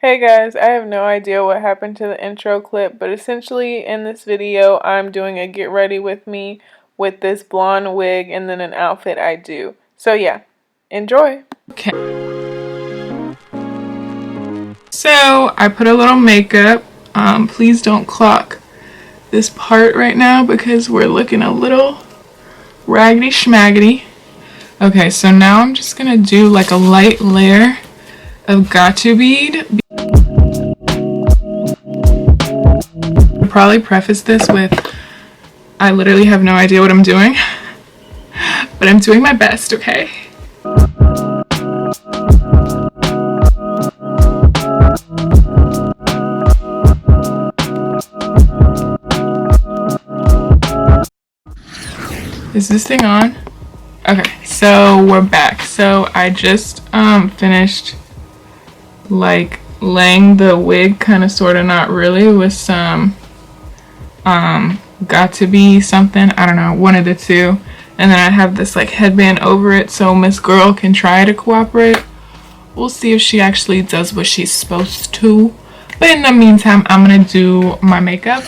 Hey guys, I have no idea what happened to the intro clip, but essentially in this video I'm doing a get ready with me with this blonde wig and then an outfit I do. So yeah, enjoy! Okay. So I put a little makeup. Please don't clock this part right now because we're looking a little raggedy schmaggedy. Okay, so now I'm just gonna do like a light layer of xoxo bead. I'll probably preface this with I literally have no idea what I'm doing, but I'm doing my best, okay? Is this thing on? Okay, so we're back. So I just finished like laying the wig, kind of sort of not really, with some got to be something, I don't know, one of the two, and then I have this like headband over it so Miss Girl can try to cooperate. We'll see if she actually does what she's supposed to, but in the meantime I'm gonna do my makeup.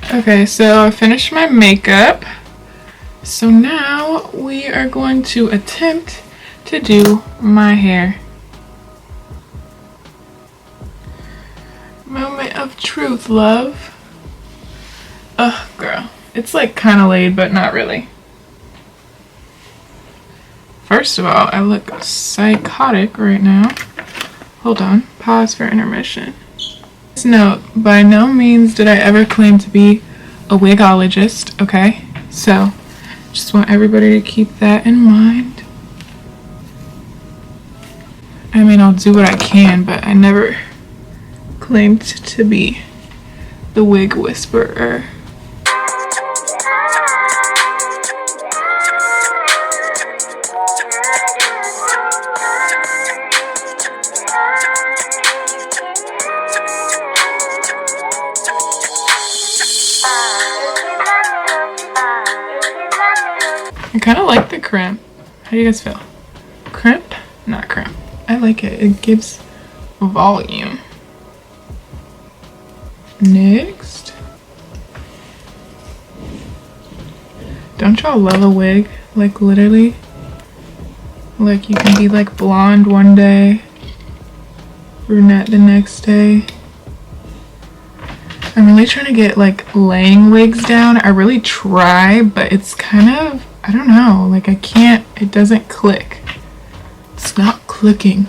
Okay, so I finished my makeup. So now we are going to attempt to do my hair. Moment of truth, love. Ugh, girl. It's like kind of laid, but not really. First of all, I look psychotic right now. Hold on, pause for intermission. Please note, by no means did I ever claim to be a wigologist, okay? So, just want everybody to keep that in mind. I mean, I'll do what I can, but I never claimed to be the wig whisperer. I kind of like the crimp. How do you guys feel? Crimp? Not crimp. I like it. It gives volume. Next. Don't y'all love a wig? Like literally. Like you can be like blonde one day, brunette the next day. I'm really trying to get like laying wigs down. I really try, but it's kind of, I don't know, like I can't, it doesn't click. It's not clicking.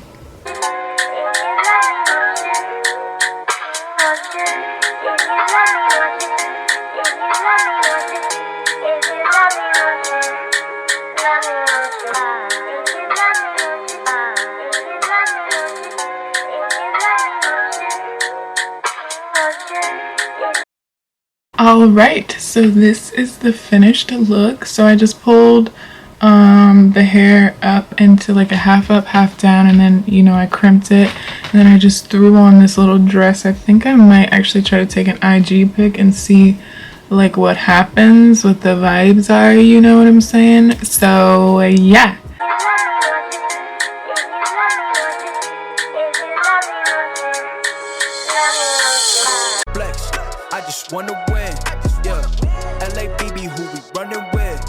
Alright, so this is the finished look. So I just pulled the hair up into like a half up, half down, and then, you know, I crimped it, and then I just threw on this little dress. I think I might actually try to take an IG pic and see like what happens, what the vibes are, you know what I'm saying? So yeah. I just wanna win, yeah. LA BB, who we running with?